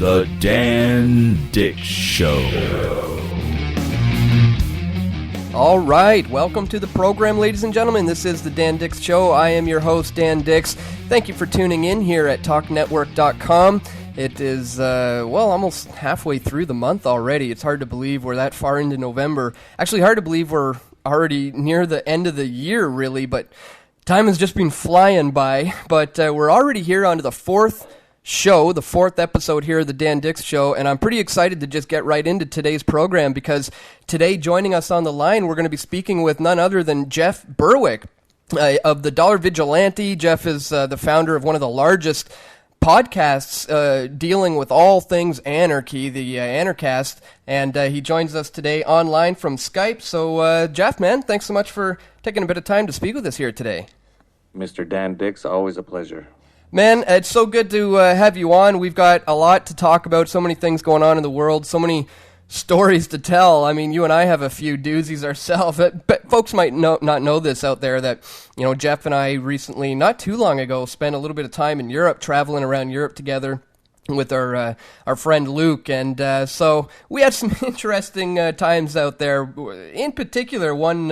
The Dan Dix Show. All right, welcome to the program, ladies and gentlemen. This is the Dan Dix Show. I am your host, Dan Dix. Thank you for tuning in here at TalkNetwork.com. It is, almost halfway through the month already. It's hard to believe we're that far into November. Actually, hard to believe we're already near the end of the year, really, but time has just been flying by. But we're already here onto the fourth episode here of the Dan Dix Show, and I'm pretty excited to just get right into today's program because today, joining us on the line, we're going to be speaking with none other than Jeff Berwick of the Dollar Vigilante. Jeff is the founder of one of the largest podcasts dealing with all things anarchy, the Anarcast, and he joins us today online from Skype. So, Jeff, man, thanks so much for taking a bit of time to speak with us here today. Mr. Dan Dix, always a pleasure. Man, it's so good to have you on. We've got a lot to talk about, so many things going on in the world, so many stories to tell. I mean, you and I have a few doozies ourselves, but folks might not know this out there that, you know, Jeff and I recently, not too long ago, spent a little bit of time in Europe, traveling around Europe together with our friend Luke, and so we had some interesting times out there. In particular, one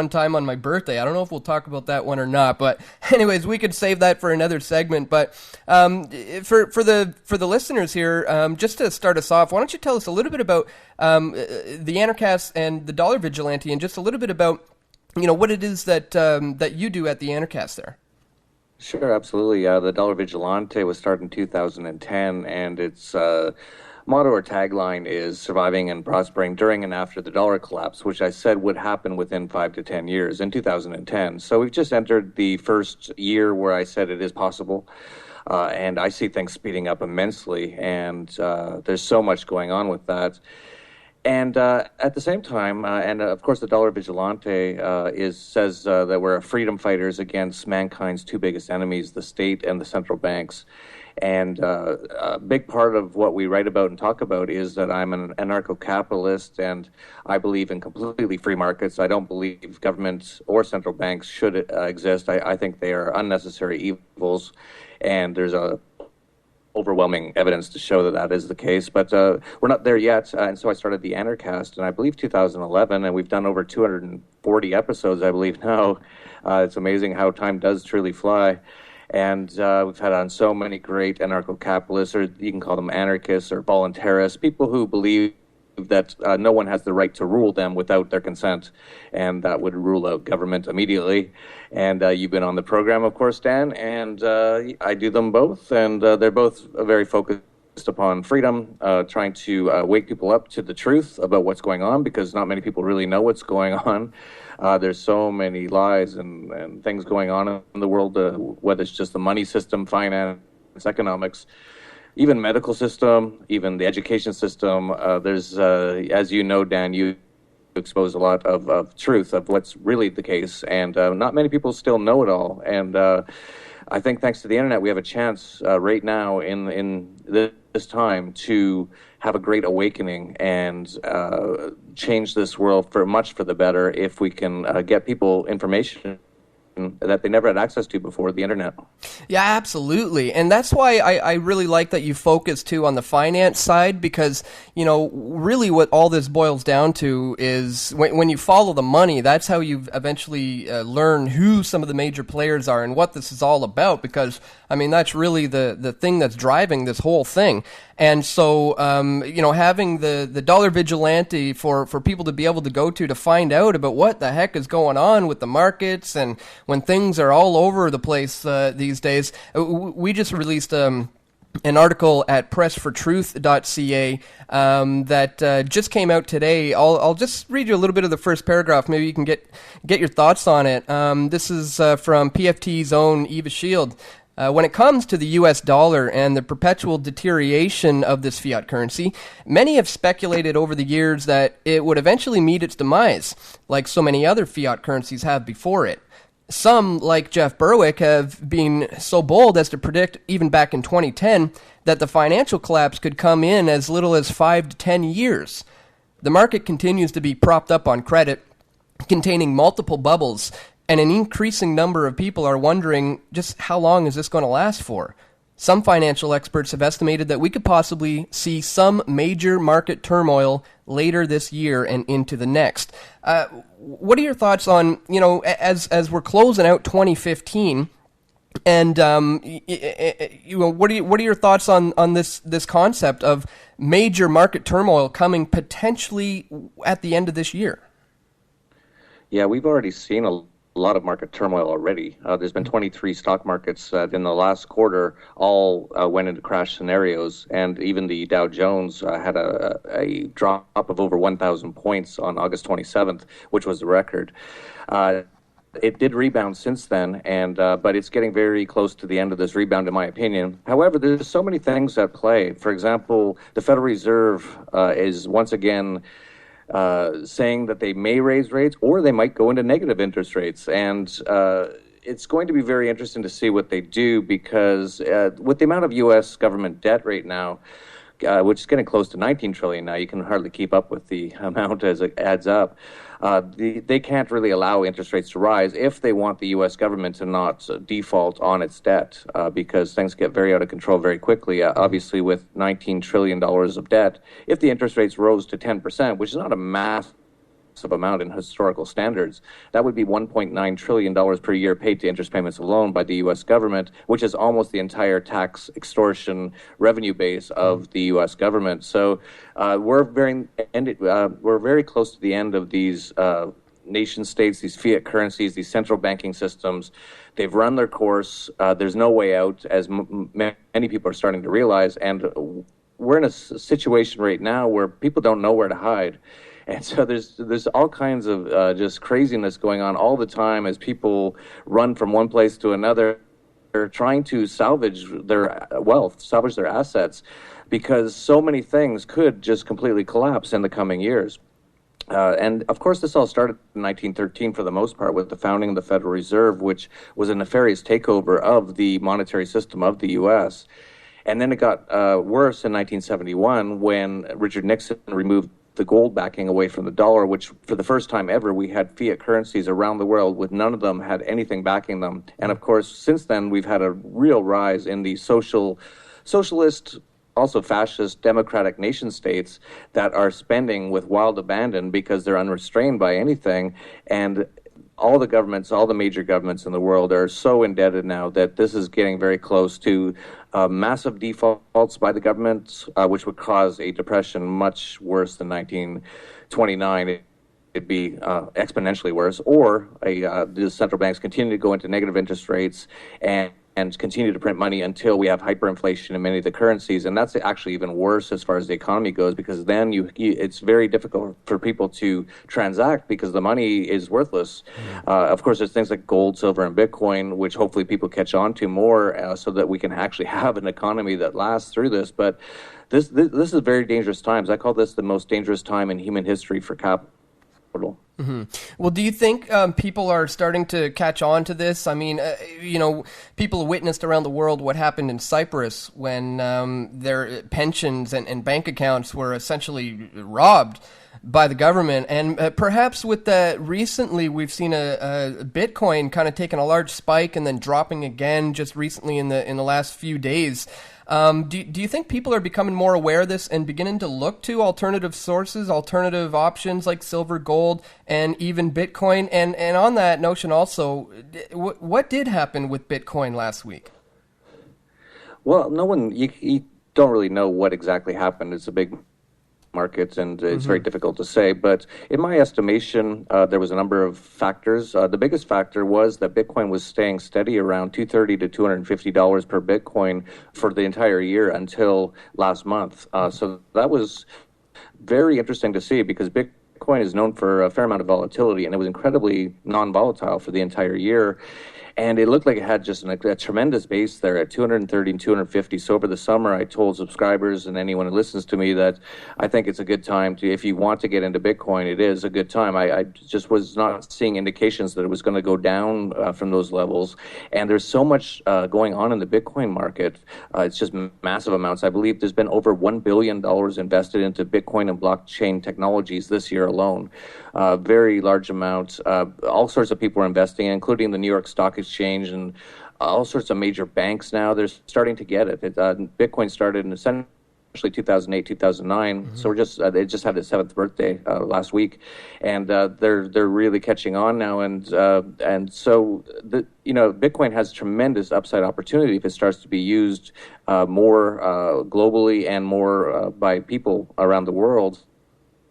time on my birthday. I don't know if we'll talk about that one or not, but anyways, we could save that for another segment. But for the listeners here, just to start us off, why don't you tell us a little bit about the Anarcast and the Dollar Vigilante, and just a little bit about, you know, what it is that you do at the Anarcast there. Sure, absolutely. The Dollar Vigilante was started in 2010, and its motto or tagline is surviving and prospering during and after the dollar collapse, which I said would happen within 5 to 10 years in 2010. So we've just entered the first year where I said it is possible, and I see things speeding up immensely, and there's so much going on with that. And at the same time, of course, the Dollar Vigilante says that we're freedom fighters against mankind's two biggest enemies, the state and the central banks. And a big part of what we write about and talk about is that I'm an anarcho-capitalist, and I believe in completely free markets. I don't believe government or central banks should exist. I think they are unnecessary evils, and there's a overwhelming evidence to show that is the case, but we're not there yet, and so I started the Anarcast in, I believe, 2011, and we've done over 240 episodes, I believe, now. It's amazing how time does truly fly, and we've had on so many great anarcho-capitalists, or you can call them anarchists or voluntarists, people who believe that no one has the right to rule them without their consent, and that would rule out government immediately. And you've been on the program, of course, Dan, and I do them both, and they're both very focused upon freedom, trying to wake people up to the truth about what's going on, because not many people really know what's going on. There's so many lies and things going on in the world, whether it's just the money system, finance, economics, even medical system, even the education system. There's, as you know, Dan, you expose a lot of truth of what's really the case, and not many people still know it all. And I think thanks to the internet, we have a chance right now in this time to have a great awakening and change this world for the better if we can get people information that they never had access to before the internet. Yeah, absolutely. And that's why I really like that you focus too on the finance side, because, you know, really what all this boils down to is when you follow the money, that's how you eventually learn who some of the major players are and what this is all about, because, I mean, that's really the thing that's driving this whole thing. And so, you know, having the Dollar Vigilante for people to be able to go to find out about what the heck is going on with the markets, and when things are all over the place these days. We just released an article at pressfortruth.ca that just came out today. I'll just read you a little bit of the first paragraph. Maybe you can get your thoughts on it. This is from PFT's own Eva Shield. When it comes to the U.S. dollar and the perpetual deterioration of this fiat currency, many have speculated over the years that it would eventually meet its demise, like so many other fiat currencies have before it. Some, like Jeff Berwick, have been so bold as to predict, even back in 2010, that the financial collapse could come in as little as 5 to 10 years. The market continues to be propped up on credit, containing multiple bubbles, and an increasing number of people are wondering just how long is this going to last for. Some financial experts have estimated that we could possibly see some major market turmoil later this year and into the next. What are your thoughts on, as we're closing out 2015, and what are your thoughts on this concept of major market turmoil coming potentially at the end of this year? Yeah, we've already seen a lot of market turmoil already. There's been 23 stock markets in the last quarter, all went into crash scenarios, and even the Dow Jones had a drop of over 1,000 points on August 27th, which was the record. It did rebound since then, but it's getting very close to the end of this rebound, in my opinion. However, there's so many things at play. For example, the Federal Reserve is once again saying that they may raise rates or they might go into negative interest rates. And it's going to be very interesting to see what they do, because with the amount of U.S. government debt right now, which is getting close to 19 trillion now, you can hardly keep up with the amount as it adds up. They can't really allow interest rates to rise if they want the U.S. government to not default on its debt, because things get very out of control very quickly. Obviously, with $19 trillion of debt, if the interest rates rose to 10%, which is not a massive amount in historical standards, that would be $1.9 trillion per year paid to interest payments alone by the U.S. government, which is almost the entire tax extortion revenue base of the U.S. government. So we're very close to the end of these nation states, these fiat currencies, these central banking systems. They've run their course. There's no way out, as many people are starting to realize, and we're in a situation right now where people don't know where to hide. And so there's all kinds of just craziness going on all the time as people run from one place to another. They're trying to salvage their wealth, salvage their assets, because so many things could just completely collapse in the coming years. And of course, this all started in 1913 for the most part with the founding of the Federal Reserve, which was a nefarious takeover of the monetary system of the U.S. And then it got worse in 1971 when Richard Nixon removed the gold backing away from the dollar, which for the first time ever, we had fiat currencies around the world with none of them had anything backing them. And of course, since then, we've had a real rise in the socialist, also fascist, democratic nation states that are spending with wild abandon because they're unrestrained by anything. And all the governments, all the major governments in the world are so indebted now that this is getting very close to massive defaults by the governments, which would cause a depression much worse than 1929. It'd be exponentially worse, or the central banks continue to go into negative interest rates and continue to print money until we have hyperinflation in many of the currencies. And that's actually even worse as far as the economy goes, because then it's very difficult for people to transact because the money is worthless. Of course, there's things like gold, silver, and Bitcoin, which hopefully people catch on to more so that we can actually have an economy that lasts through this. But this is very dangerous times. I call this the most dangerous time in human history for capital. Mm-hmm. Well, do you think people are starting to catch on to this? I mean, people witnessed around the world what happened in Cyprus when their pensions and bank accounts were essentially robbed by the government. And perhaps with that, recently we've seen a Bitcoin kind of taking a large spike and then dropping again just recently in the last few days. Do you think people are becoming more aware of this and beginning to look to alternative sources, alternative options like silver, gold, and even Bitcoin? And on that notion also, what did happen with Bitcoin last week? Well, you don't really know what exactly happened. It's a big markets, and it's very difficult to say. But in my estimation, there was a number of factors. The biggest factor was that Bitcoin was staying steady around $230 to $250 per Bitcoin for the entire year until last month. So that was very interesting to see, because Bitcoin is known for a fair amount of volatility, and it was incredibly non-volatile for the entire year. And it looked like it had just a tremendous base there at 230 and 250. So over the summer, I told subscribers and anyone who listens to me that I think it's a good time to, if you want to get into Bitcoin, it is a good time. I just was not seeing indications that it was going to go down from those levels. And there's so much going on in the Bitcoin market. It's just massive amounts. I believe there's been over $1 billion invested into Bitcoin and blockchain technologies this year alone. Very large amount. All sorts of people are investing, including the New York Stock Exchange and all sorts of major banks now, they're starting to get it. Bitcoin started in essentially 2008, 2009. So it just had its 7th birthday last week, and they're really catching on now. And so Bitcoin has tremendous upside opportunity if it starts to be used more globally and more by people around the world.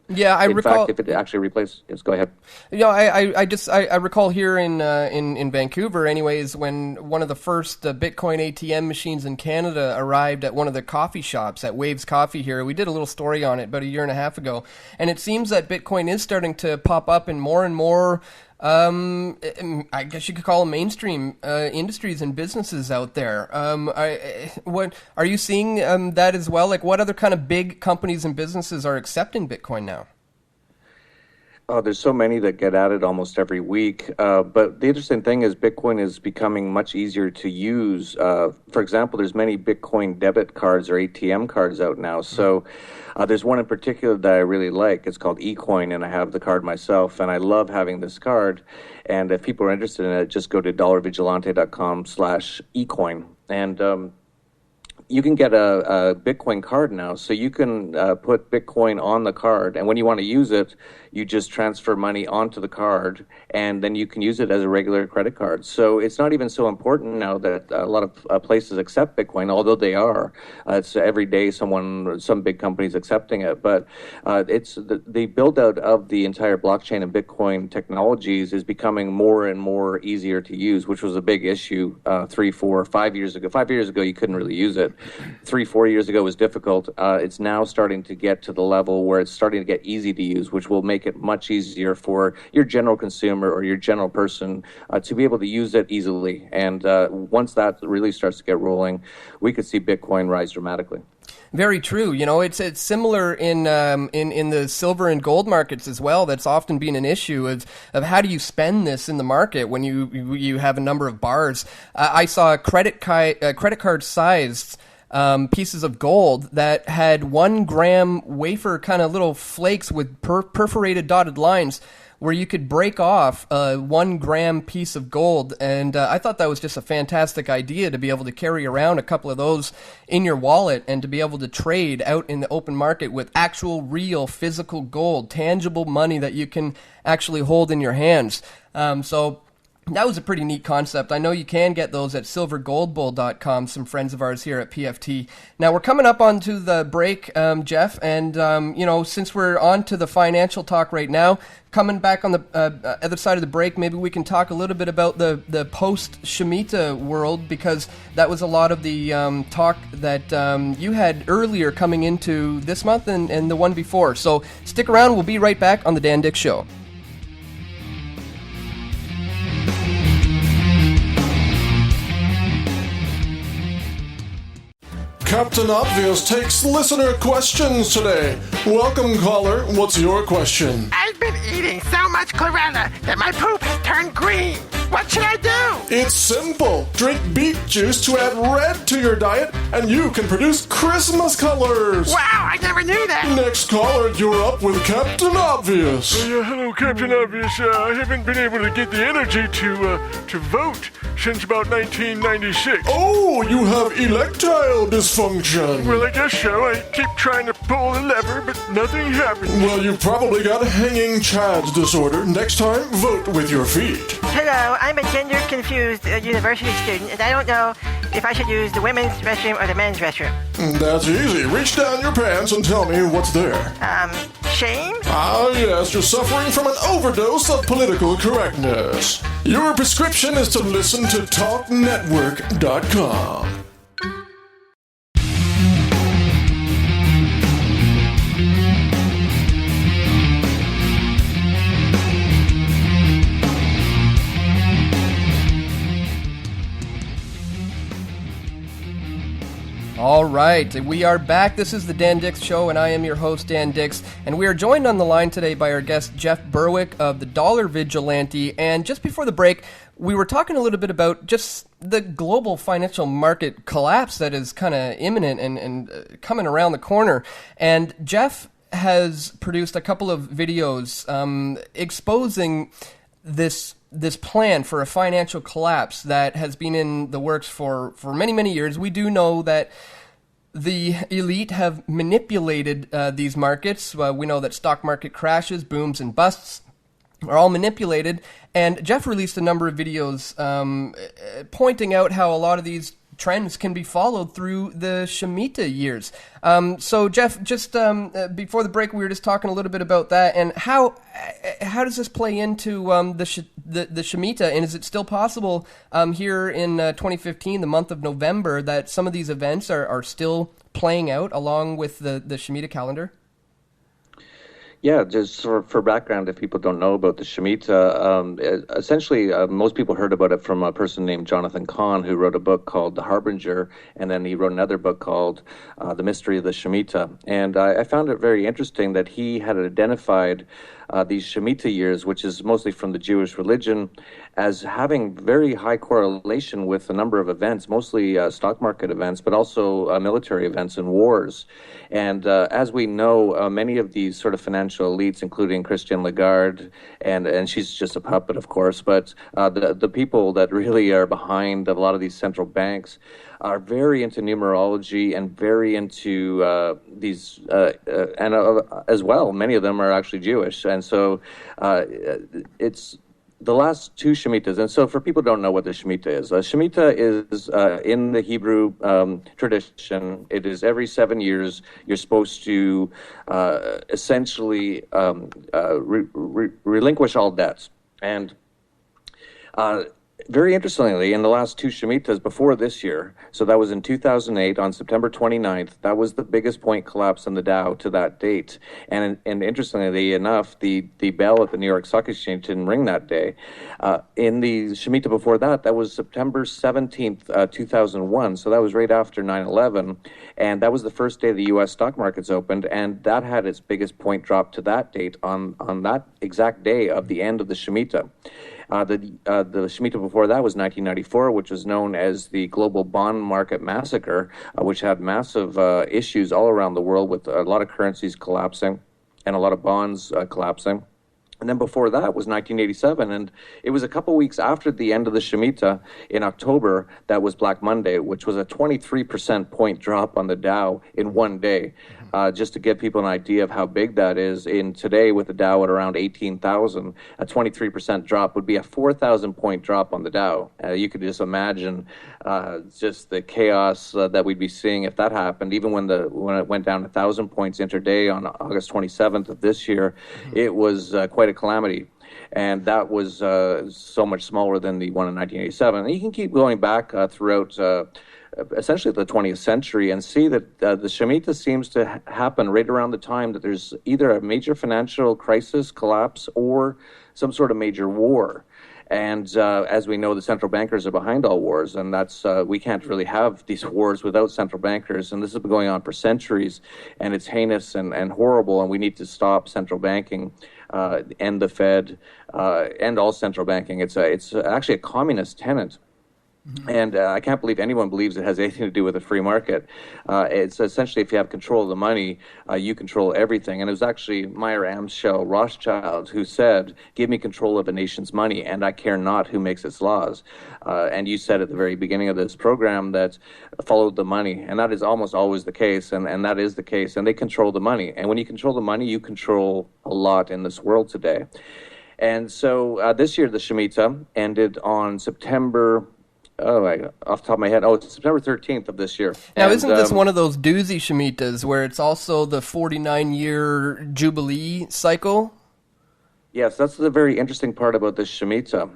Yeah, I recall. In fact, if it actually replaces, yes, go ahead. I recall here in Vancouver, anyways, when one of the first Bitcoin ATM machines in Canada arrived at one of the coffee shops at Waves Coffee here. We did a little story on it about a year and a half ago, and it seems that Bitcoin is starting to pop up in more and more. I guess you could call them mainstream industries and businesses out there. What are you seeing that as well? Like, what other kind of big companies and businesses are accepting Bitcoin now? Oh, there's so many that get at it almost every week. But the interesting thing is Bitcoin is becoming much easier to use. For example, there's many Bitcoin debit cards or ATM cards out now. So there's one in particular that I really like. It's called eCoin, and I have the card myself, and I love having this card. And if people are interested in it, just go to $vigilante.com/ecoin. And you can get a Bitcoin card now, so you can put Bitcoin on the card, and when you want to use it, you just transfer money onto the card, and then you can use it as a regular credit card. So it's not even so important now that a lot of places accept Bitcoin, although they are. It's every day some big company's accepting it, but it's the build out of the entire blockchain and Bitcoin technologies is becoming more and more easier to use, which was a big issue 3, 4, 5 years ago. 5 years ago, you couldn't really use it. 3, 4 years ago was difficult. It's now starting to get to the level where it's starting to get easy to use, which will make it much easier for your general consumer or your general person to be able to use it easily. And once that really starts to get rolling, we could see Bitcoin rise dramatically. Very true. You know, it's similar in the silver and gold markets as well. That's often been an issue of how do you spend this in the market when you have a number of bars. I saw a credit card sized pieces of gold that had 1 gram wafer kind of little flakes with perforated dotted lines where you could break off a 1 gram piece of gold. And I thought that was just a fantastic idea to be able to carry around a couple of those in your wallet and to be able to trade out in the open market with actual, real, physical gold, tangible money that you can actually hold in your hands. So that was a pretty neat concept. I know you can get those at silvergoldbull.com, some friends of ours here at PFT. Now, we're coming up onto the break, Jeff, and, since we're on to the financial talk right now, coming back on the other side of the break, maybe we can talk a little bit about the post-Shemitah world, because that was a lot of the talk that you had earlier coming into this month and the one before. So stick around. We'll be right back on The Dan Dix Show. Captain Obvious takes listener questions today. Welcome, caller. What's your question? I've been eating so much chlorella that my poop has turned green. What should I do? It's simple. Drink beet juice to add red to your diet, and you can produce Christmas colors. Wow, I never knew that. Next caller, you're up with Captain Obvious. Hello, Captain Obvious. I haven't been able to get the energy to vote since about 1996. Oh, you have electile dysfunction. Well, I guess so. I keep trying to pull the lever, but nothing happens. Well, you probably got hanging Chad's disorder. Next time, vote with your feet. Hello, I'm a gender-confused university student, and I don't know if I should use the women's restroom or the men's restroom. That's easy. Reach down your pants and tell me what's there. Shame? Ah, yes, you're suffering from an overdose of political correctness. Your prescription is to listen to TalkNetwork.com. All right, we are back. This is the Dan Dix Show, and I am your host, Dan Dix. And we are joined on the line today by our guest, Jeff Berwick of the Dollar Vigilante. And just before the break, we were talking a little bit about just the global financial market collapse that is kind of imminent and coming around the corner. And Jeff has produced a couple of videos exposing this plan for a financial collapse that has been in the works for many years. We do know that the elite have manipulated these markets. We know that stock market crashes, booms, and busts are all manipulated. And Jeff released a number of videos pointing out how a lot of these trends can be followed through the Shemitah years. So Jeff, just before the break, we were just talking a little bit about that, and how does this play into the Shemitah, and is it still possible here in 2015, the month of November, that some of these events are still playing out along with the Shemitah calendar? Yeah, just for background, if people don't know about the Shemitah, essentially most people heard about it from a person named Jonathan Cahn, who wrote a book called The Harbinger, and then he wrote another book called The Mystery of the Shemitah. And I found it very interesting that he had identified these Shemitah years, which is mostly from the Jewish religion, as having very high correlation with a number of events, mostly stock market events, but also military events and wars. And as we know, many of these sort of financial elites, including Christian Lagarde, and she's just a puppet, of course, but the people that really are behind a lot of these central banks are very into numerology and very into these, and as well, many of them are actually Jewish. And so it's the last two Shemitahs. And so for people who don't know what the Shemitah is, Shemitah is in the Hebrew tradition, it is every 7 years you're supposed to essentially relinquish all debts. And very interestingly, in the last two Shemitahs before this year, so that was in 2008 on September 29th, that was the biggest point collapse in the Dow to that date. And interestingly enough, the bell at the New York Stock Exchange didn't ring that day. In the Shemitah before that, that was September 17th, 2001, so that was right after 9/11, and that was the first day the U.S. stock markets opened, and that had its biggest point drop to that date on that exact day of the end of the Shemitah. The Shemitah before that was 1994, which was known as the global bond market massacre, which had massive issues all around the world with a lot of currencies collapsing and a lot of bonds collapsing. And then before that was 1987, and it was a couple weeks after the end of the Shemitah in October that was Black Monday, which was a 23% point drop on the Dow in one day. Just to give people an idea of how big that is, in today with the Dow at around 18,000, a 23% drop would be a 4,000 point drop on the Dow. You could just imagine just the chaos that we'd be seeing if that happened. Even when it went down 1,000 points intraday on August 27th of this year, it was quite a calamity. And that was so much smaller than the one in 1987. And you can keep going back throughout essentially the 20th century and see that the Shemitah seems to happen right around the time that there's either a major financial crisis, collapse, or some sort of major war. And as we know, the central bankers are behind all wars, and that's we can't really have these wars without central bankers. And this has been going on for centuries, and it's heinous and horrible, and we need to stop central banking, end the Fed, end all central banking. It's actually a communist tenet. And I can't believe anyone believes it has anything to do with a free market. It's essentially, if you have control of the money, you control everything. And it was actually Meyer Amschel Rothschild who said, "Give me control of a nation's money, and I care not who makes its laws." And you said at the very beginning of this program that follow the money, and that is almost always the case, and that is the case. And they control the money. And when you control the money, you control a lot in this world today. And so this year, the Shemitah ended on September... off the top of my head, it's September 13th of this year. Now, isn't this one of those doozy Shemitahs where it's also the 49-year Jubilee cycle? Yes, that's the very interesting part about this Shemitah.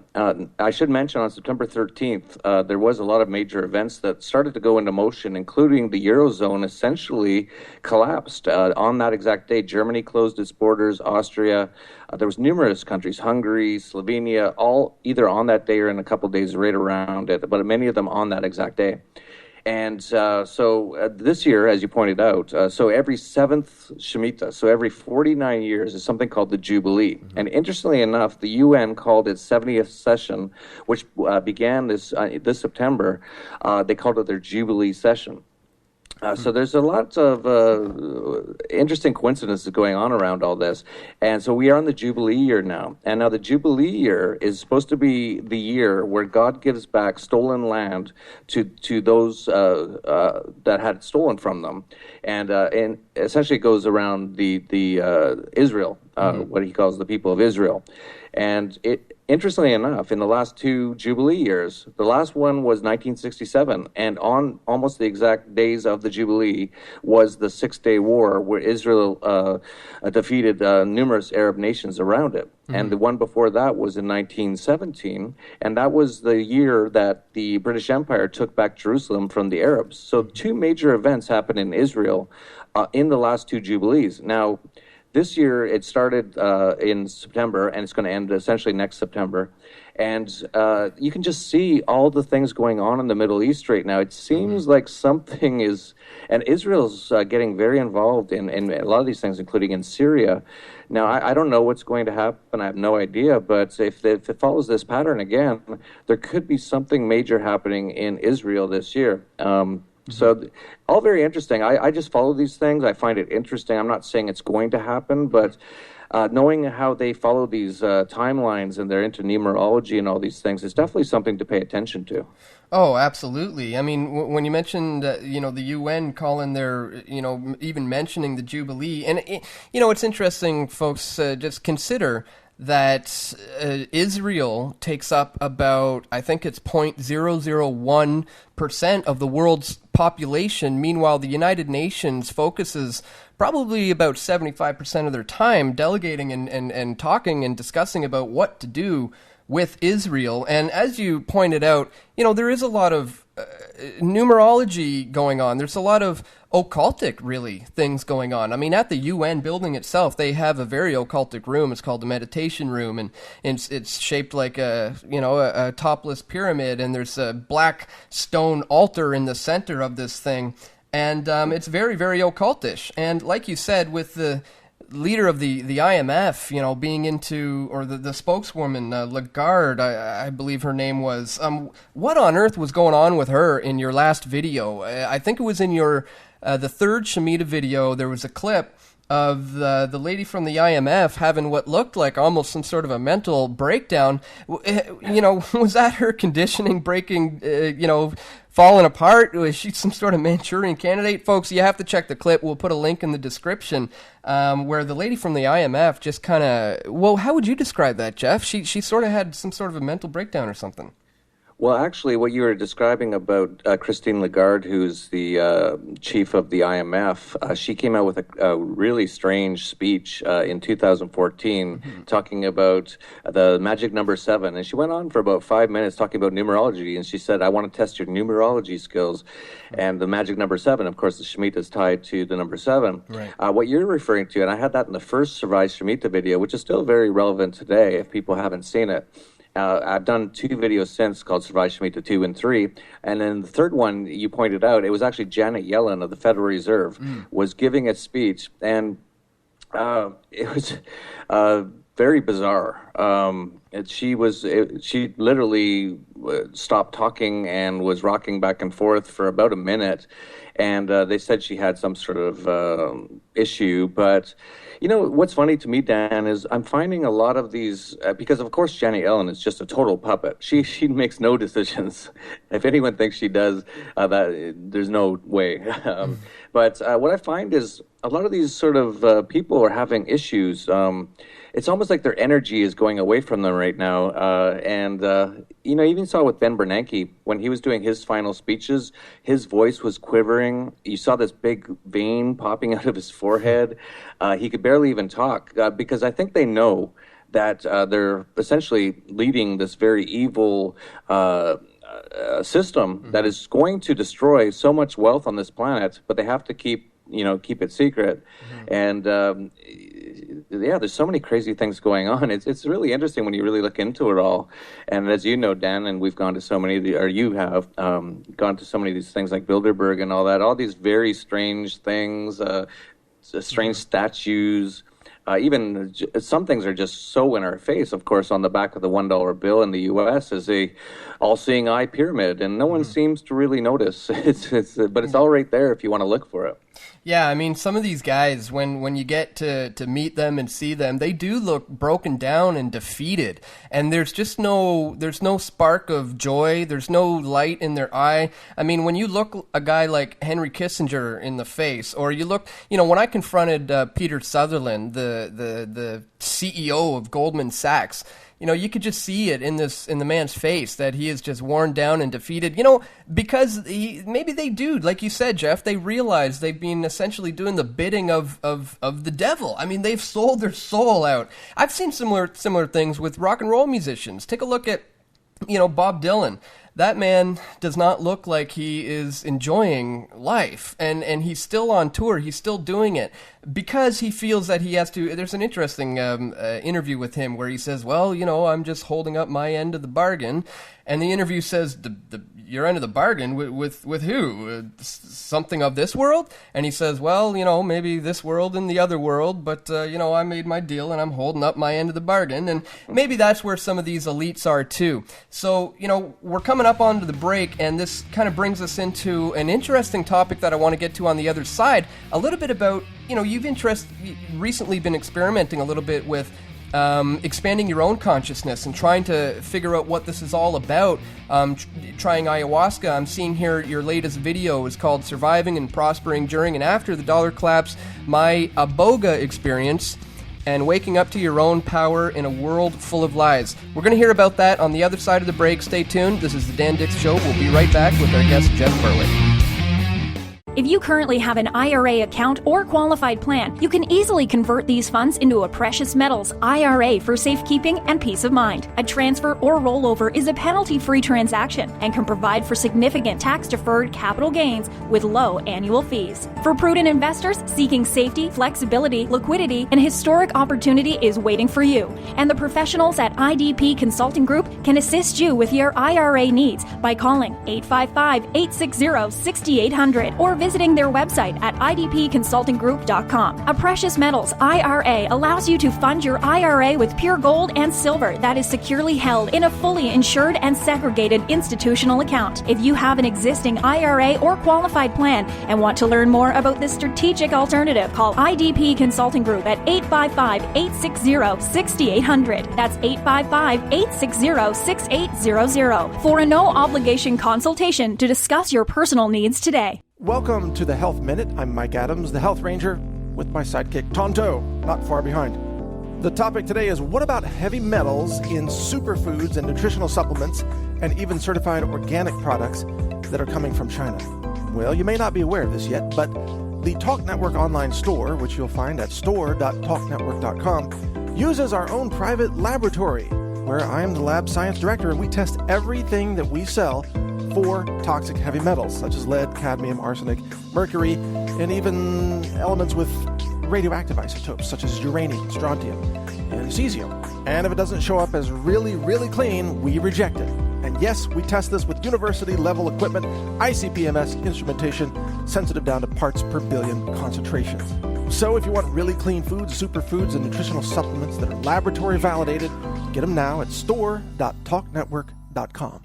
I should mention on September 13th, there was a lot of major events that started to go into motion, including the Eurozone essentially collapsed. On that exact day, Germany closed its borders, Austria. There was numerous countries, Hungary, Slovenia, all either on that day or in a couple of days right around it, but many of them on that exact day. And so this year, as you pointed out, so every seventh Shemitah, so every 49 years is something called the Jubilee. Mm-hmm. And interestingly enough, the UN called its 70th session, which began this September, they called it their Jubilee session. So there's a lot of interesting coincidences going on around all this. And so we are in the Jubilee year now. And now the Jubilee year is supposed to be the year where God gives back stolen land to those that had stolen from them. And essentially it goes around the Israel, what he calls the people of Israel. And interestingly enough, in the last two Jubilee years, the last one was 1967, and on almost the exact days of the Jubilee was the Six-Day War, where Israel defeated numerous Arab nations around it. And the one before that was in 1917, and that was the year that the British Empire took back Jerusalem from the Arabs. So two major events happened in Israel in the last two Jubilees. Now, this year, it started in September, and it's going to end essentially next September. And you can just see all the things going on in the Middle East right now. It seems like something is, and Israel's getting very involved in a lot of these things, including in Syria. Now, I don't know what's going to happen. I have no idea. But if it follows this pattern again, there could be something major happening in Israel this year. So all very interesting. I just follow these things. I find it interesting. I'm not saying it's going to happen, but knowing how they follow these timelines and they're into numerology and all these things is definitely something to pay attention to. Oh, absolutely. I mean, when you mentioned, the UN calling their, even mentioning the Jubilee, and, it's interesting, folks, just consider that Israel takes up about, I think it's 0.001% of the world's population. Meanwhile, the United Nations focuses probably about 75% of their time delegating and talking and discussing about what to do with Israel. And as you pointed out, there is a lot of numerology going on. There's a lot of occultic, really, things going on. I mean, at the UN building itself, they have a very occultic room. It's called the meditation room, and it's shaped like a topless pyramid, and there's a black stone altar in the center of this thing, and it's very, very occultish. And like you said, with the leader of the IMF, being into, or the spokeswoman, Lagarde, I believe her name was. What on earth was going on with her in your last video? I think it was in your the third Shemitah video. There was a clip of the lady from the IMF having what looked like almost some sort of a mental breakdown. Was that her conditioning breaking, falling apart? Was she some sort of Manchurian candidate? Folks, you have to check the clip. We'll put a link in the description where the lady from the IMF just kind of, how would you describe that, Jeff? She sort of had some sort of a mental breakdown or something. Well, actually, what you were describing about Christine Lagarde, who's the chief of the IMF, she came out with a really strange speech in 2014 talking about the magic number 7. And she went on for about 5 minutes talking about numerology. And she said, I want to test your numerology skills. And the magic number 7, of course, the Shemitah is tied to the number 7. Right. What you're referring to, and I had that in the first Survive Shemitah video, which is still very relevant today if people haven't seen it. I've done 2 videos since called Survive Shemitah 2 and 3. And then the third one, you pointed out, it was actually Janet Yellen of the Federal Reserve was giving a speech. And it was very bizarre. She literally stopped talking and was rocking back and forth for about a minute. And they said she had some sort of issue. But what's funny to me, Dan, is I'm finding a lot of these, because of course Janet Yellen is just a total puppet. She makes no decisions. If anyone thinks she does, that there's no way. But what I find is a lot of these sort of people are having issues. It's almost like their energy is going away from them right now. And you even saw with Ben Bernanke, when he was doing his final speeches, his voice was quivering. You saw this big vein popping out of his forehead. He could barely even talk because I think they know that they're essentially leading this very evil system that is going to destroy so much wealth on this planet, but they have to keep it secret. And there's so many crazy things going on. It's really interesting when you really look into it all. And as you know, Dan, and we've gone to so many, you have gone to so many of these things like Bilderberg and all that, all these very strange things, strange statues, some things are just so in our face. Of course, on the back of the $1 bill in the U.S. is a all-seeing eye pyramid, and no one seems to really notice. But it's all right there if you want to look for it. Yeah, I mean, some of these guys, when you get to meet them and see them, they do look broken down and defeated. And there's no spark of joy. There's no light in their eye. I mean, when you look a guy like Henry Kissinger in the face, or you look, when I confronted Peter Sutherland, the CEO of Goldman Sachs, you could just see it in the man's face that he is just worn down and defeated. Because maybe they do, like you said, Jeff. They realize they've been essentially doing the bidding of the devil. I mean, they've sold their soul out. I've seen similar things with rock and roll musicians. Take a look at Bob Dylan. That man does not look like he is enjoying life, and he's still on tour. He's still doing it because he feels that he has to. There's an interesting interview with him where he says, well, I'm just holding up my end of the bargain. And the interview says, your end of the bargain with who? Something of this world? And he says, well, maybe this world and the other world, but, I made my deal and I'm holding up my end of the bargain. And maybe that's where some of these elites are too. So, we're coming up onto the break, and this kind of brings us into an interesting topic that I want to get to on the other side. A little bit about, you've recently been experimenting a little bit with expanding your own consciousness and trying to figure out what this is all about. Trying ayahuasca. I'm seeing here your latest video is called Surviving and Prospering During and After the Dollar Collapse, My Aboga Experience, and Waking Up to Your Own Power in a World Full of Lies. We're going to hear about that on the other side of the break. Stay tuned. This is the Dan Dix Show. We'll be right back with our guest, Jeff Berwick. If you currently have an IRA account or qualified plan, you can easily convert these funds into a precious metals IRA for safekeeping and peace of mind. A transfer or rollover is a penalty-free transaction and can provide for significant tax-deferred capital gains with low annual fees. For prudent investors seeking safety, flexibility, liquidity, and historic opportunity is waiting for you. And the professionals at IDP Consulting Group can assist you with your IRA needs by calling 855-860-6800 or visiting their website at idpconsultinggroup.com. A precious metals IRA allows you to fund your IRA with pure gold and silver that is securely held in a fully insured and segregated institutional account. If you have an existing IRA or qualified plan and want to learn more about this strategic alternative, call IDP Consulting Group at 855-860-6800. That's 855-860-6800 for a no-obligation consultation to discuss your personal needs today. Welcome to the Health Minute. I'm Mike Adams, the Health Ranger, with my sidekick Tonto, not far behind. The topic today is, what about heavy metals in superfoods and nutritional supplements and even certified organic products that are coming from China? Well, you may not be aware of this yet, but the Talk Network online store, which you'll find at store.talknetwork.com, uses our own private laboratory, where I am the lab science director, and we test everything that we sell for toxic heavy metals, such as lead, cadmium, arsenic, mercury, and even elements with radioactive isotopes, such as uranium, strontium, and cesium. And if it doesn't show up as really, really clean, we reject it. And yes, we test this with university-level equipment, ICP-MS instrumentation, sensitive down to parts per billion concentrations. So if you want really clean foods, superfoods, and nutritional supplements that are laboratory validated, get them now at store.talknetwork.com.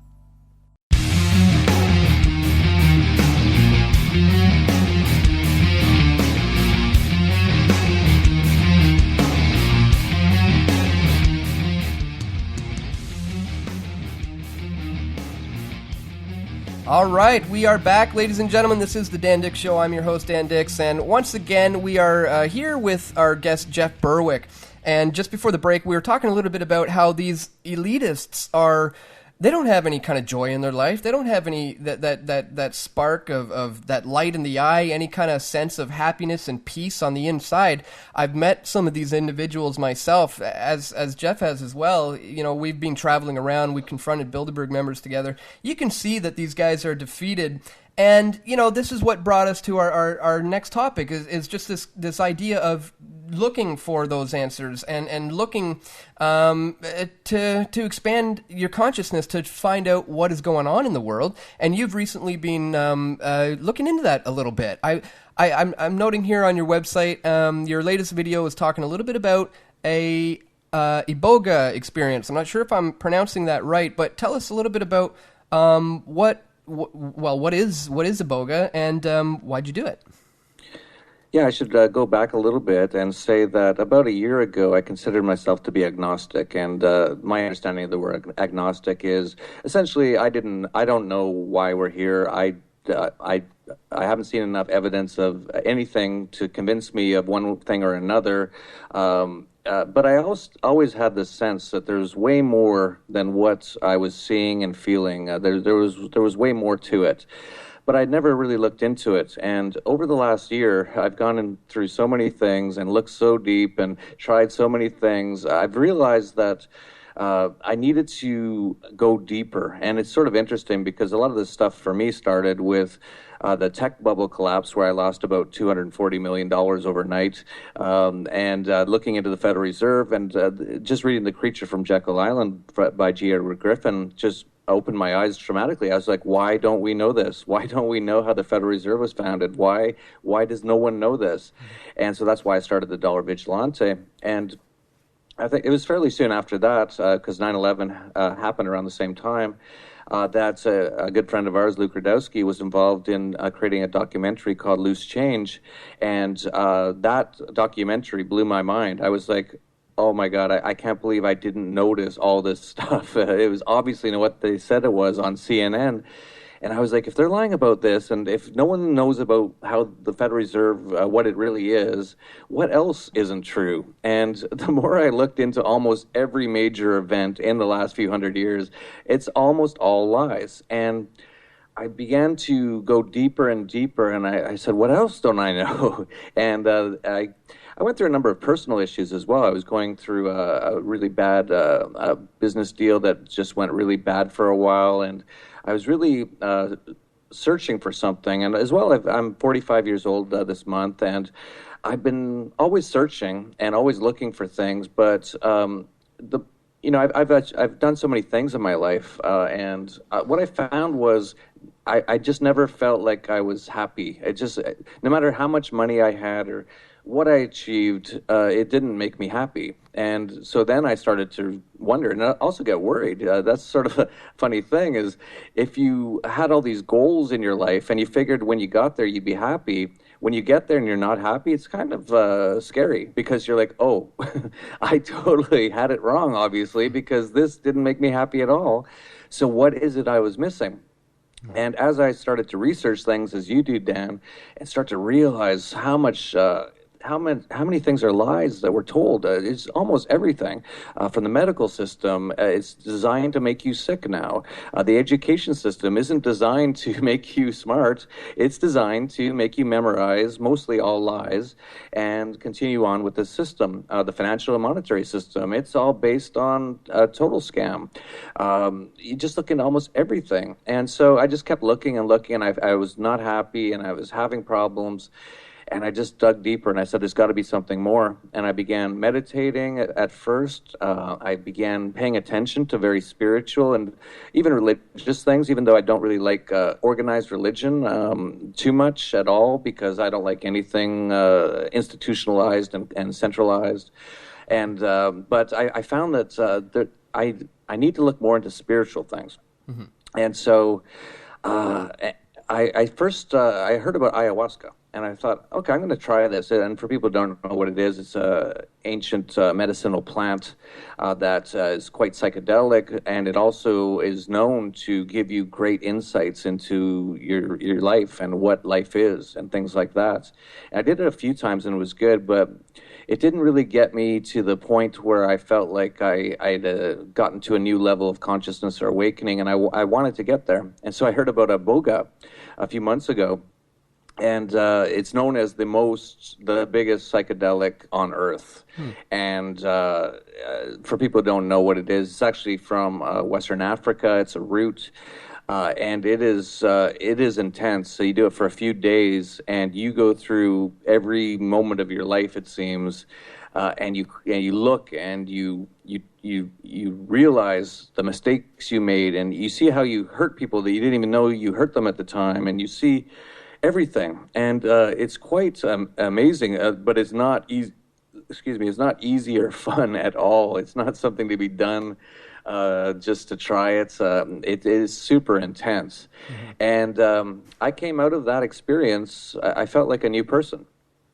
All right, we are back, ladies and gentlemen. This is the Dan Dix Show. I'm your host, Dan Dix, and once again, we are here with our guest, Jeff Berwick. And just before the break, we were talking a little bit about how these elitists are. They don't have any kind of joy in their life. They don't have any that spark of that light in the eye, any kind of sense of happiness and peace on the inside. I've met some of these individuals myself, as Jeff has as well. We've been traveling around. We confronted Bilderberg members together. You can see that these guys are defeated, And, this is what brought us to our next topic is just this idea of looking for those answers and looking to expand your consciousness to find out what is going on in the world. And you've recently been looking into that a little bit. I'm noting here on your website, your latest video is talking a little bit about a iboga experience. I'm not sure if I'm pronouncing that right, but tell us a little bit about what is iboga and why'd you do it? Yeah, I should go back a little bit and say that about a year ago, I considered myself to be agnostic, and my understanding of the word agnostic is essentially I don't know why we're here. I haven't seen enough evidence of anything to convince me of one thing or another. But I always had this sense that there's way more than what I was seeing and feeling. There was way more to it. But I'd never really looked into it. And over the last year, I've gone through so many things and looked so deep and tried so many things. I've realized that I needed to go deeper. And it's sort of interesting because a lot of this stuff for me started with the tech bubble collapse, where I lost about $240 million overnight, and looking into the Federal Reserve and just reading The Creature from Jekyll Island by G. Edward Griffin just opened my eyes dramatically. I was like, why don't we know this? Why don't we know how the Federal Reserve was founded? Why does no one know this? And so that's why I started the Dollar Vigilante. And I think it was fairly soon after that, because 9/11 happened around the same time, that a good friend of ours, Luke Radowski, was involved in creating a documentary called Loose Change. And that documentary blew my mind. I was like, oh my God, I can't believe I didn't notice all this stuff. It was obviously what they said it was on CNN. And I was like, if they're lying about this, and if no one knows about how the Federal Reserve, what it really is, what else isn't true? And the more I looked into almost every major event in the last few hundred years, it's almost all lies. And I began to go deeper and deeper, and I said, what else don't I know? And I went through a number of personal issues as well. I was going through a really bad business deal that just went really bad for a while, and I was really searching for something. And as well, I'm 45 years old this month, and I've been always searching and always looking for things. But I've done so many things in my life, and what I found was I just never felt like I was happy. It just, no matter how much money I had or what I achieved, it didn't make me happy. And so then I started to wonder and also get worried. That's sort of a funny thing, is if you had all these goals in your life and you figured when you got there you'd be happy, when you get there and you're not happy, it's kind of scary, because you're like, oh, I totally had it wrong, obviously, because this didn't make me happy at all. So what is it I was missing? And as I started to research things, as you do, Dan, and start to realize how many things are lies that we're told. It's almost everything. From the medical system, it's designed to make you sick now. The education system isn't designed to make you smart. It's designed to make you memorize mostly all lies and continue on with the system. The financial and monetary system, it's all based on a total scam. You just look into almost everything. And so I just kept looking and looking, and I was not happy, and I was having problems. And I just dug deeper, and I said, there's got to be something more. And I began meditating at first. I began paying attention to very spiritual and even religious things, even though I don't really like organized religion too much at all, because I don't like anything institutionalized and centralized. And but I found that I need to look more into spiritual things. Mm-hmm. And so I first heard about ayahuasca. And I thought, okay, I'm going to try this. And for people who don't know what it is, it's an ancient medicinal plant that is quite psychedelic, and it also is known to give you great insights into your life and what life is and things like that. And I did it a few times and it was good, but it didn't really get me to the point where I felt like I'd gotten to a new level of consciousness or awakening, and I wanted to get there. And so I heard about iboga a few months ago. And it's known as the biggest psychedelic on Earth. And for people who don't know what it is, it's actually from Western Africa. It's a root. and it is intense. So you do it for a few days, and you go through every moment of your life, it seems, and you look and you realize the mistakes you made, and you see how you hurt people that you didn't even know you hurt them at the time, and you see everything, and it's quite amazing, but it's not easy. It's not easy or fun at all. It's not something to be done just to try it. It is super intense. Mm-hmm. And I came out of that experience, I felt like a new person.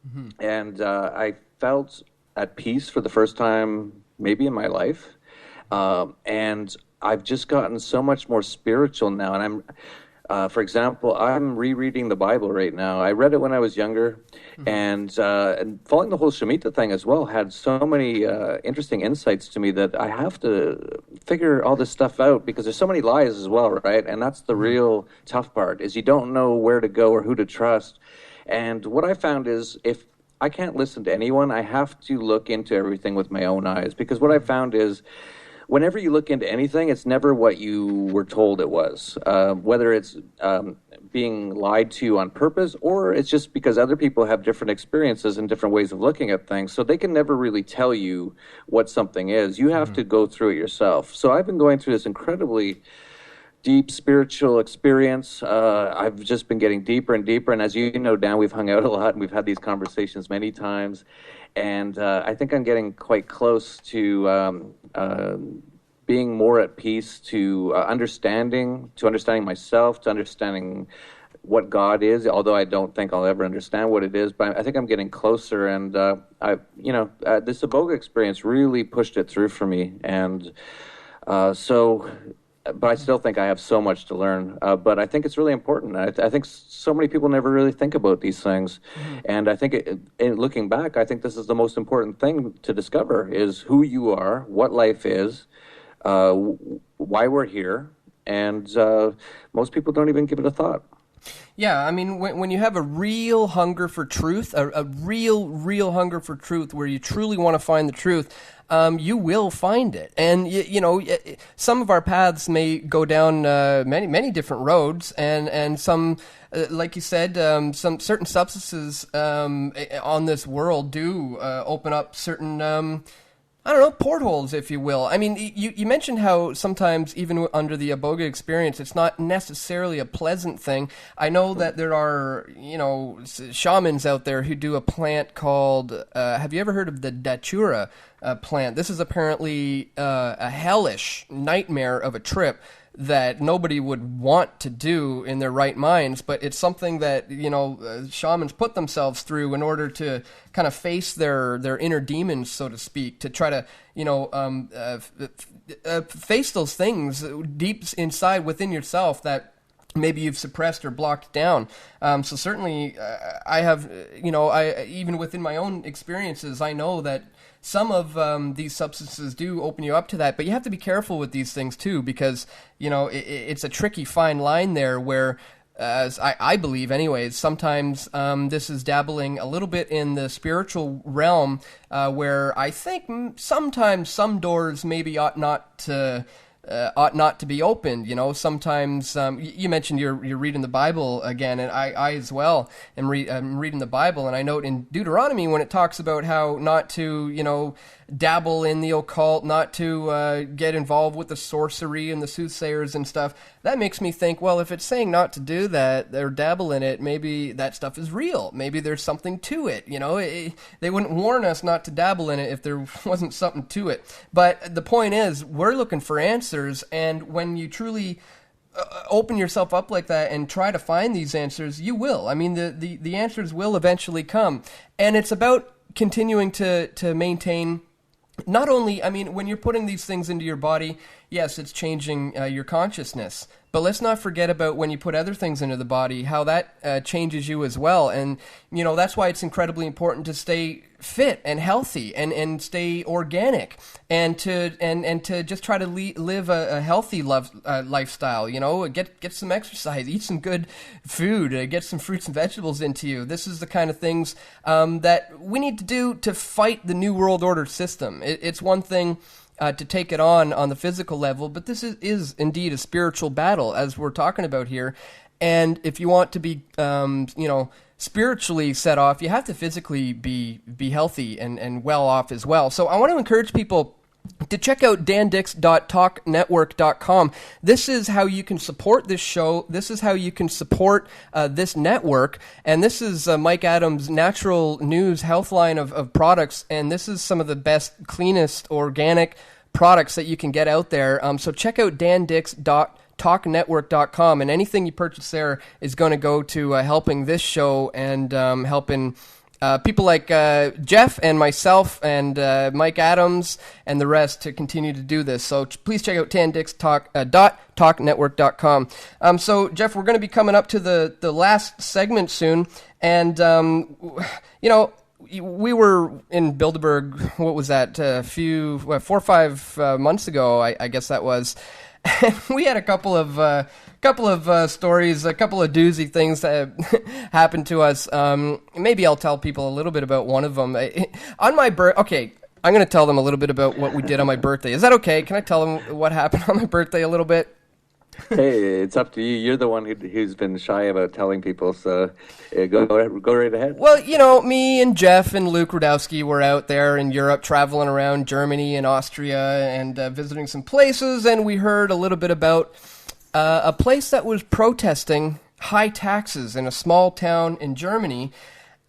Mm-hmm. And I felt at peace for the first time maybe in my life. And I've just gotten so much more spiritual now. And for example, I'm rereading the Bible right now. I read it when I was younger, and following the whole Shemitah thing as well had so many interesting insights to me that I have to figure all this stuff out, because there's so many lies as well, right? And that's the real tough part, is you don't know where to go or who to trust. And what I found is, if I can't listen to anyone, I have to look into everything with my own eyes, because what I found is, whenever you look into anything, it's never what you were told it was, whether it's being lied to on purpose, or it's just because other people have different experiences and different ways of looking at things. So they can never really tell you what something is. You have to go through it yourself. So I've been going through this incredibly deep spiritual experience. I've just been getting deeper and deeper. And as you know, Dan, we've hung out a lot and we've had these conversations many times. And I think I'm getting quite close to being more at peace, to understanding myself, to understanding what God is, although I don't think I'll ever understand what it is. But I think I'm getting closer, and this Iboga experience really pushed it through for me. And but I still think I have so much to learn. But I think it's really important. I think so many people never really think about these things. Mm-hmm. And I think, looking back, I think this is the most important thing to discover, is who you are, what life is, why we're here. And most people don't even give it a thought. Yeah, I mean, when you have a real hunger for truth, a real hunger for truth, where you truly want to find the truth, you will find it. And, you know, some of our paths may go down many different roads, and some, like you said, some certain substances on this world do open up certain portholes, if you will. I mean, you mentioned how sometimes, even under the Iboga experience, it's not necessarily a pleasant thing. I know that there are, shamans out there who do a plant called, have you ever heard of the Datura plant? This is apparently a hellish nightmare of a trip that nobody would want to do in their right minds, but it's something that, shamans put themselves through in order to kind of face their inner demons, so to speak, to try to, face those things deep inside within yourself that maybe you've suppressed or blocked down. So certainly I have, even within my own experiences, I know that some of these substances do open you up to that, but you have to be careful with these things too, because, it's a tricky fine line there where, as I believe anyways, sometimes this is dabbling a little bit in the spiritual realm, where I think sometimes some doors maybe ought not to be opened. Sometimes you mentioned you're reading the Bible again, and I as well am reading the Bible, and I note in Deuteronomy when it talks about how not to dabble in the occult, not to get involved with the sorcery and the soothsayers and stuff. That makes me think, well, if it's saying not to do that or dabble in it, maybe that stuff is real. Maybe there's something to it. They wouldn't warn us not to dabble in it if there wasn't something to it. But the point is, we're looking for answers, and when you truly open yourself up like that and try to find these answers, you will. I mean, the answers will eventually come. And it's about continuing to maintain. Not only, when you're putting these things into your body, yes, it's changing your consciousness. But let's not forget about when you put other things into the body, how that changes you as well. And, that's why it's incredibly important to stay fit and healthy and stay organic and to just try to live a healthy lifestyle, get some exercise, eat some good food, get some fruits and vegetables into you. This is the kind of things that we need to do to fight the New World Order system. It's one thing to take it on the physical level, but this is indeed a spiritual battle, as we're talking about here. And if you want to be, spiritually set off, you have to physically be healthy and well off as well. So I want to encourage people to check out dandix.talknetwork.com. This is how you can support this show. This is how you can support this network. And this is Mike Adams' natural news health line of products. And this is some of the best, cleanest, organic products that you can get out there. So check out dandix.talknetwork.com. And anything you purchase there is going to go to helping this show and helping people like Jeff and myself and Mike Adams and the rest to continue to do this. So please check out dandix.talknetwork.com. So, Jeff, we're going to be coming up to the last segment soon. And, we were in Bilderberg, what was that, 4 or 5 months ago, I guess that was. And we had a couple of stories, a couple of doozy things that happened to us. Maybe I'll tell people a little bit about one of them. On my okay, I'm going to tell them a little bit about what we did on my birthday. Is that okay? Can I tell them what happened on my birthday a little bit? Hey, it's up to you. You're the one who's been shy about telling people, so go right ahead. Well, me and Jeff and Luke Rudowski were out there in Europe, traveling around Germany and Austria and visiting some places, and we heard a little bit about a place that was protesting high taxes in a small town in Germany,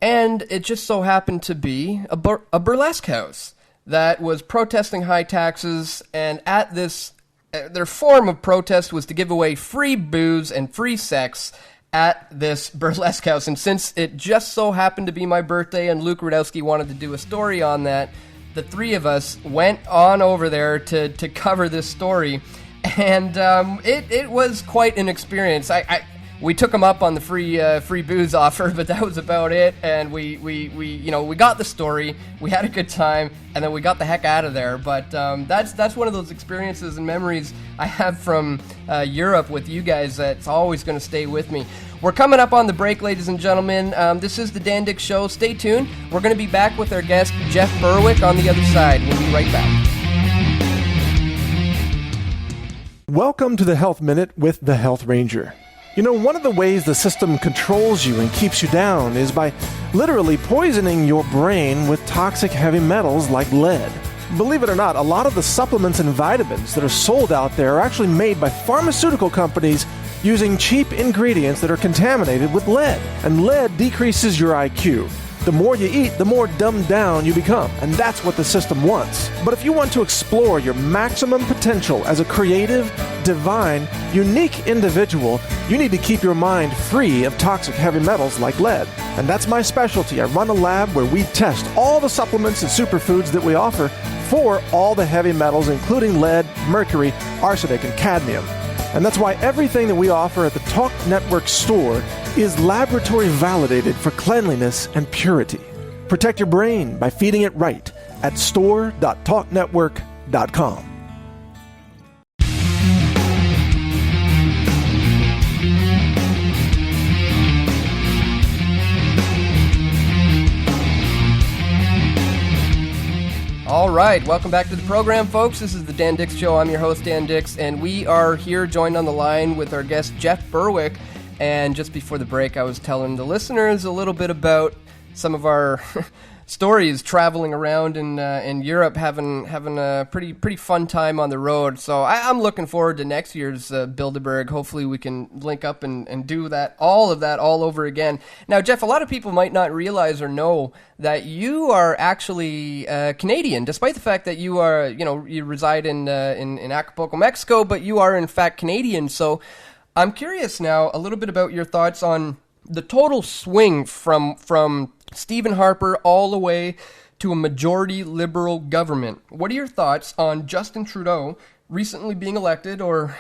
and it just so happened to be a burlesque house that was protesting high taxes, and at this their form of protest was to give away free booze and free sex at this burlesque house. And since it just so happened to be my birthday and Luke Rudowski wanted to do a story on that, the three of us went on over there to cover this story. And it was quite an experience. We took them up on the free booze offer, but that was about it. And we got the story. We had a good time, and then we got the heck out of there. But that's one of those experiences and memories I have from Europe with you guys that's always going to stay with me. We're coming up on the break, ladies and gentlemen. This is the Dan Dix Show. Stay tuned. We're going to be back with our guest, Jeff Berwick, on the other side. We'll be right back. Welcome to the Health Minute with the Health Ranger. One of the ways the system controls you and keeps you down is by literally poisoning your brain with toxic heavy metals like lead. Believe it or not, a lot of the supplements and vitamins that are sold out there are actually made by pharmaceutical companies using cheap ingredients that are contaminated with lead. And lead decreases your IQ. The more you eat, the more dumbed down you become, and that's what the system wants. But if you want to explore your maximum potential as a creative, divine, unique individual, you need to keep your mind free of toxic heavy metals like lead. And that's my specialty. I run a lab where we test all the supplements and superfoods that we offer for all the heavy metals, including lead, mercury, arsenic, and cadmium. And that's why everything that we offer at the Talk Network store is laboratory validated for cleanliness and purity. Protect your brain by feeding it right at store.talknetwork.com. All right, welcome back to the program, folks. This is the Dan Dix Show. I'm your host, Dan Dix, and we are here joined on the line with our guest, Jeff Berwick. And just before the break, I was telling the listeners a little bit about some of our stories traveling around in Europe, having a pretty fun time on the road. So I'm looking forward to next year's Bilderberg. Hopefully we can link up and do all of that all over again. Now, Jeff, a lot of people might not realize or know that you are actually Canadian, despite the fact that you are, you reside in Acapulco, Mexico, but you are in fact Canadian. So I'm curious now a little bit about your thoughts on the total swing from Stephen Harper all the way to a majority Liberal government. What are your thoughts on Justin Trudeau recently being elected, or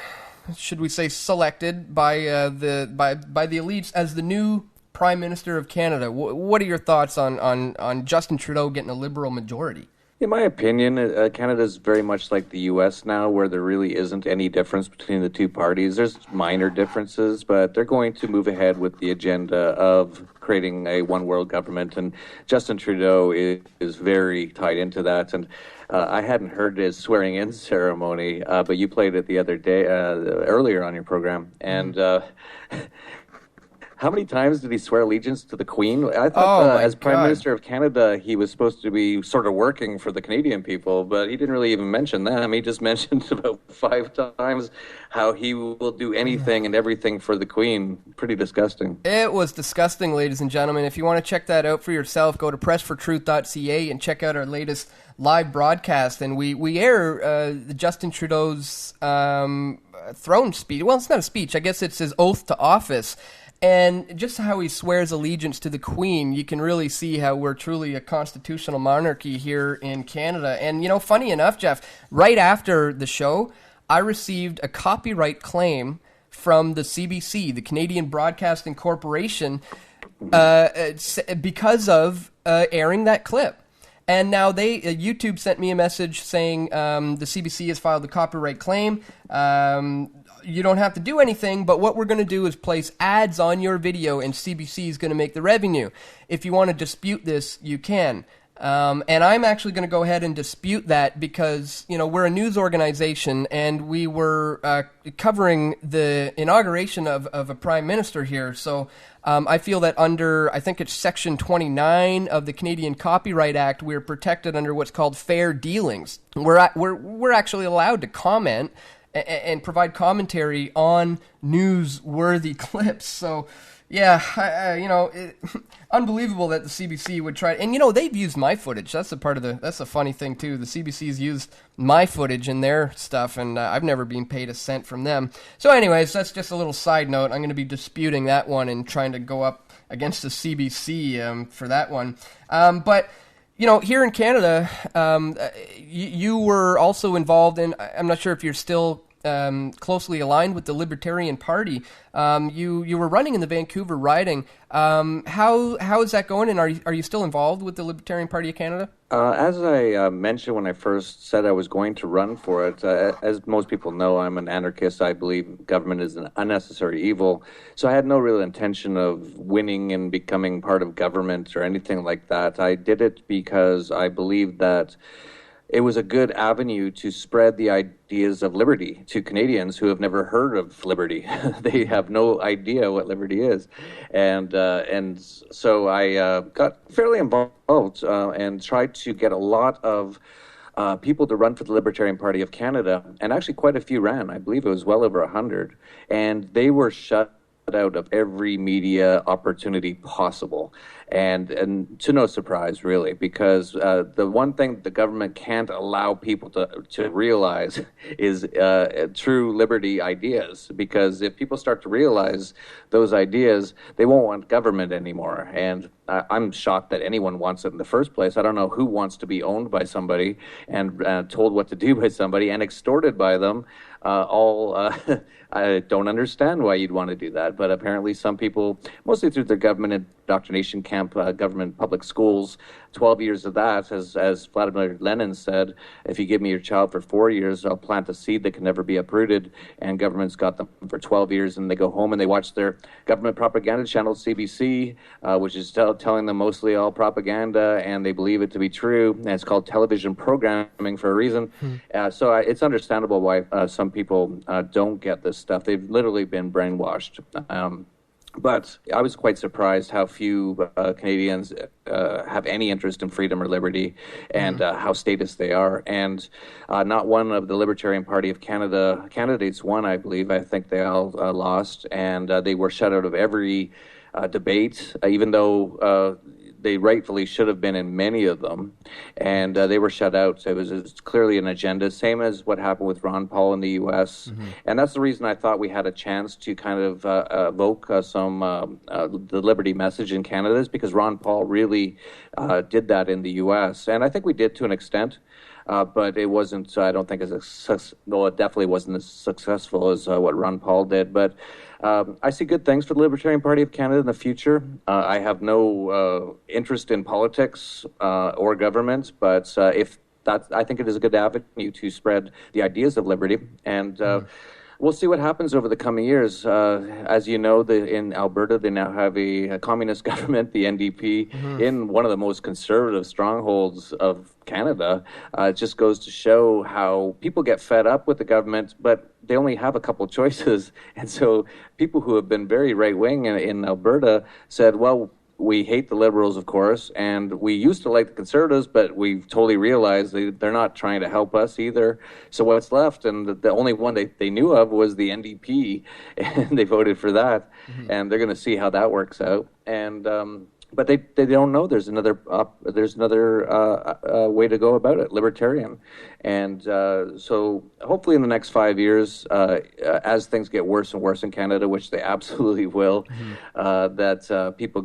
should we say selected, by the elites as the new Prime Minister of Canada? What are your thoughts on Justin Trudeau getting a Liberal majority? In my opinion, Canada is very much like the U.S. now, where there really isn't any difference between the two parties. There's minor differences, but they're going to move ahead with the agenda of creating a one world government, and Justin Trudeau is very tied into that. And I hadn't heard his swearing-in ceremony, but you played it the other day, earlier on your program, and how many times did he swear allegiance to the Queen? I thought as Prime Minister of Canada, he was supposed to be sort of working for the Canadian people, but he didn't really even mention them. He just mentioned about 5 times how he will do anything and everything for the Queen. Pretty disgusting. It was disgusting, ladies and gentlemen. If you want to check that out for yourself, go to pressfortruth.ca and check out our latest live broadcast. And we air Justin Trudeau's throne speech. Well, it's not a speech. I guess it's his oath to office. And just how he swears allegiance to the Queen, you can really see how we're truly a constitutional monarchy here in Canada. And, funny enough, Jeff, right after the show, I received a copyright claim from the CBC, the Canadian Broadcasting Corporation, because of airing that clip. And now YouTube sent me a message saying the CBC has filed a copyright claim. You don't have to do anything, but what we're going to do is place ads on your video, and CBC is going to make the revenue. If you want to dispute this, you can. And I'm actually going to go ahead and dispute that because, we're a news organization, and we were covering the inauguration of a prime minister here. So I feel that under, I think it's Section 29 of the Canadian Copyright Act, we're protected under what's called fair dealings. We're actually allowed to comment and provide commentary on newsworthy clips. So, yeah, unbelievable that the CBC would try. And they've used my footage. That's the funny thing too. The CBC's used my footage in their stuff, and I've never been paid a cent from them. So, anyways, that's just a little side note. I'm going to be disputing that one and trying to go up against the CBC for that one. But here in Canada, you were also involved in, I'm not sure if you're still closely aligned with the Libertarian Party. You were running in the Vancouver riding. How is that going, and are you still involved with the Libertarian Party of Canada? As I mentioned when I first said I was going to run for it, as most people know, I'm an anarchist. I believe government is an unnecessary evil. So I had no real intention of winning and becoming part of government or anything like that. I did it because I believed that it was a good avenue to spread the ideas of liberty to Canadians who have never heard of liberty. They have no idea what liberty is. And so I got fairly involved and tried to get a lot of people to run for the Libertarian Party of Canada. And actually quite a few ran. I believe it was well over 100. And they were shut out of every media opportunity possible, and to no surprise really, because the one thing the government can't allow people to realize is true liberty ideas, because if people start to realize those ideas, they won't want government anymore. And I'm shocked that anyone wants it in the first place. I don't know who wants to be owned by somebody and told what to do by somebody and extorted by them. I don't understand why you'd want to do that, but apparently some people, mostly through their government indoctrination camp, government public schools, 12 years of that, as Vladimir Lenin said, if you give me your child for 4 years, I'll plant a seed that can never be uprooted. And government's got them for 12 years, and they go home and they watch their government propaganda channel, CBC, which is telling them mostly all propaganda, and they believe it to be true. And it's called television programming for a reason. So it's understandable why some people don't get this stuff. They've literally been brainwashed. But I was quite surprised how few Canadians have any interest in freedom or liberty, and how statist they are. And not one of the Libertarian Party of Canada candidates won, I believe. I think they all lost, and they were shut out of every debate, even though they rightfully should have been in many of them, and they were shut out. So it was clearly an agenda, same as what happened with Ron Paul in the U.S. And that's the reason I thought we had a chance to kind of evoke the liberty message in Canada, is because Ron Paul really did that in the U.S. And I think we did to an extent. But it wasn't, I don't think, it definitely wasn't as successful as what Ron Paul did. But I see good things for the Libertarian Party of Canada in the future. I have no interest in politics or government, but I think it is a good avenue to spread the ideas of liberty. And We'll see what happens over the coming years. As you know, in Alberta, they now have a communist government, the NDP, in one of the most conservative strongholds of Canada. It just goes to show how people get fed up with the government, but they only have a couple choices. And so people who have been very right-wing in Alberta said, well, we hate the Liberals, of course, and we used to like the Conservatives, but we've totally realized they're not trying to help us either. So what's left, and the only one they knew of was the NDP, and they voted for that, and they're going to see how that works out. And but they don't know there's another way to go about it, libertarian. And so hopefully in the next 5 years, as things get worse and worse in Canada, which they absolutely will, that people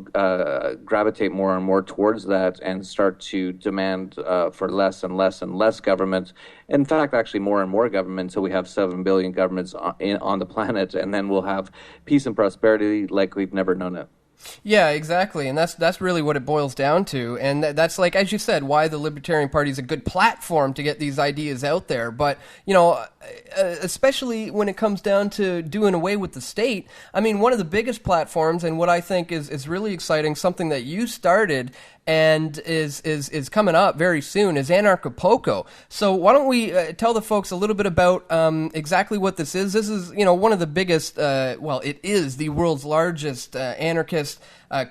gravitate more and more towards that and start to demand for less and less and less government. In fact, actually more and more government until we have 7 billion governments on the planet, and then we'll have peace and prosperity like we've never known it. Yeah, exactly, and that's really what it boils down to, and that's like, as you said, why the Libertarian Party is a good platform to get these ideas out there. But, especially when it comes down to doing away with the state, I mean, one of the biggest platforms, and what I think is really exciting, something that you started and is coming up very soon, is Anarchapulco. So why don't we tell the folks a little bit about exactly what this is. This is, one of the biggest, it is the world's largest anarchist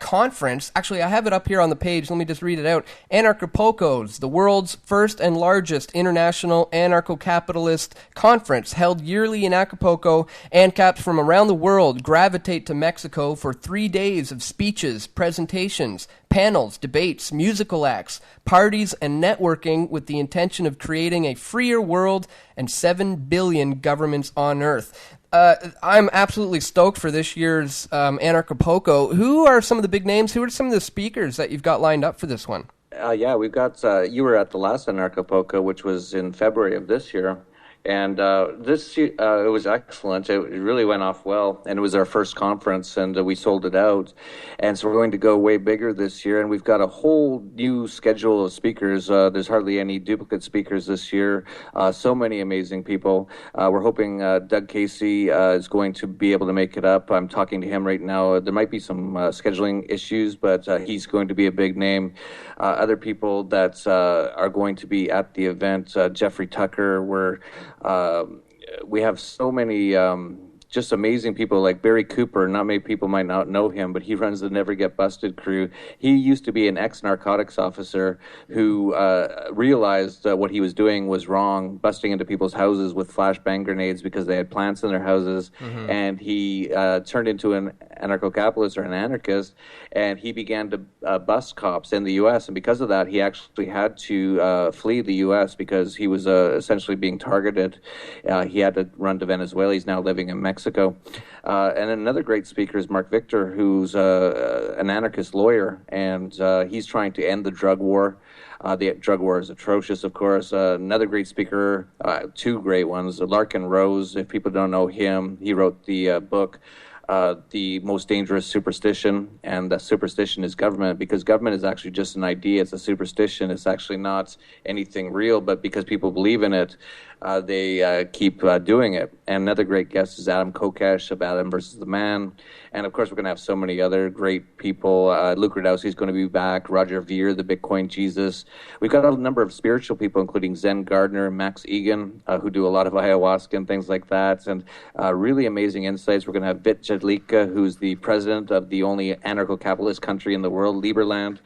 conference. Actually, I have it up here on the page. Let me just read it out. Anarchapulco's, the world's first and largest international anarcho-capitalist conference, held yearly in Acapulco. ANCAPs from around the world gravitate to Mexico for 3 days of speeches, presentations, panels, debates, musical acts, parties, and networking with the intention of creating a freer world and 7 billion governments on Earth. I'm absolutely stoked for this year's Anarchapulco. Who are some of the big names? Who are some of the speakers that you've got lined up for this one? We've got, you were at the last Anarchapulco, which was in February of this year. And it was excellent. It really went off well, and it was our first conference, and we sold it out. And so we're going to go way bigger this year, and we've got a whole new schedule of speakers. There's hardly any duplicate speakers this year. So many amazing people. We're hoping Doug Casey is going to be able to make it up. I'm talking to him right now. There might be some scheduling issues, but he's going to be a big name. Other people that are going to be at the event, Jeffrey Tucker, we have so many just amazing people like Barry Cooper. Not many people might not know him, but he runs the Never Get Busted crew. He used to be an ex-narcotics officer who realized what he was doing was wrong, busting into people's houses with flashbang grenades because they had plants in their houses. And he turned into an anarcho-capitalist or an anarchist, and he began to bust cops in the U.S. And because of that, he actually had to flee the U.S. because he was essentially being targeted. He had to run to Venezuela. He's now living in Mexico. And another great speaker is Mark Victor, who's an anarchist lawyer, and he's trying to end the drug war. The drug war is atrocious, of course. Another great speaker, two great ones, Larkin Rose. If people don't know him, he wrote the book, The Most Dangerous Superstition, and the superstition is government, because government is actually just an idea. It's a superstition. It's actually not anything real, but because people believe in it, they keep doing it. And another great guest is Adam Kokesh of Adam versus the Man. And of course, we're going to have so many other great people. Luke Radowski is going to be back. Roger Veer, the Bitcoin Jesus. We've got a number of spiritual people, including Zen Gardner, Max Egan, who do a lot of ayahuasca and things like that. And really amazing insights. We're going to have Vit Jedlicka, who's the president of the only anarcho-capitalist country in the world, Liberland,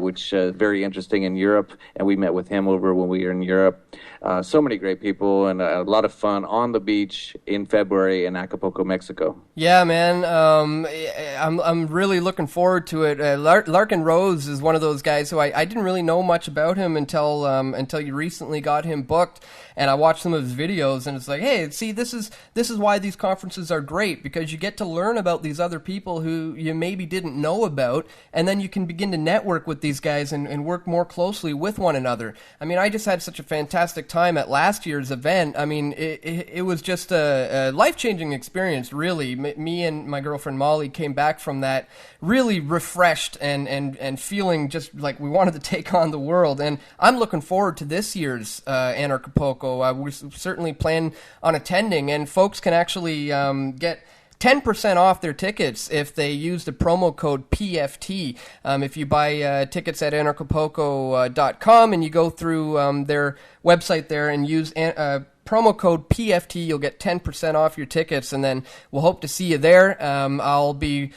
which is very interesting in Europe. And we met with him over when we were in Europe. So many great people and a lot of fun on the beach in February in Acapulco, Mexico. Yeah, man. I'm really looking forward to it. Larkin Rose is one of those guys who I didn't really know much about him until you recently got him booked, and I watched some of his videos, and it's like, hey, see, this is why these conferences are great, because you get to learn about these other people who you maybe didn't know about, and then you can begin to network with these guys and work more closely with one another. I mean, I just had such a fantastic time at last year's year's event, I mean, it was just a life-changing experience, really. Me and my girlfriend Molly came back from that really refreshed and feeling just like we wanted to take on the world. And I'm looking forward to this year's Anarchapulco. We certainly plan on attending, and folks can actually get 10% off their tickets if they use the promo code PFT. If you buy tickets at anarchapulco.com and you go through their website there and use promo code PFT, you'll get 10% off your tickets, and then we'll hope to see you there. I'll be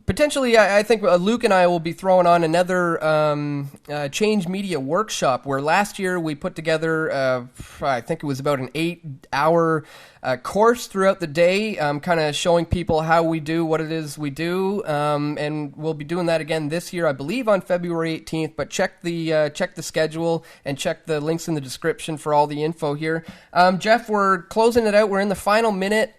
potentially, I think Luke and I will be throwing on another change media workshop, where last year we put together, I think it was about an 8-hour course throughout the day, kind of showing people how we do what it is we do, and we'll be doing that again this year, I believe on February 18th, but check the schedule and check the links in the description for all the info here. Jeff, we're closing it out. We're in the final minute.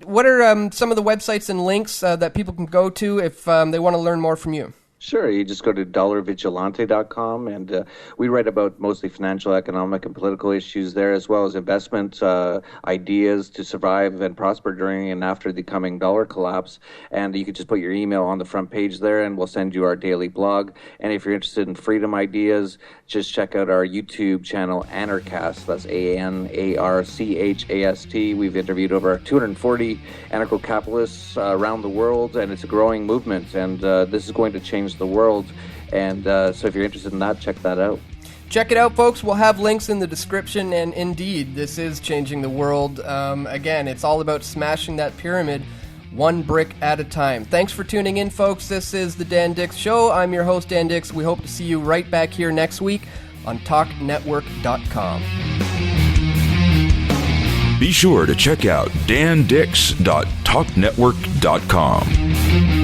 What are some of the websites and links that people can go to if they want to learn more from you? Sure, you just go to dollarvigilante.com, and we write about mostly financial, economic, and political issues there, as well as investment ideas to survive and prosper during and after the coming dollar collapse. And you can just put your email on the front page there, and we'll send you our daily blog. And if you're interested in freedom ideas, just check out our YouTube channel, Anarchast. That's ANARCHAST. We've interviewed over 240 anarcho-capitalists around the world, and it's a growing movement, and this is going to change the world. And so if you're interested in that, check that out. Check it out, folks. We'll have links in the description, and indeed, this is changing the world. Again, it's all about smashing that pyramid one brick at a time. Thanks for tuning in, folks. This is the Dan Dix Show. I'm your host, Dan Dix. We hope to see you right back here next week on TalkNetwork.com. Be sure to check out dandix.talknetwork.com.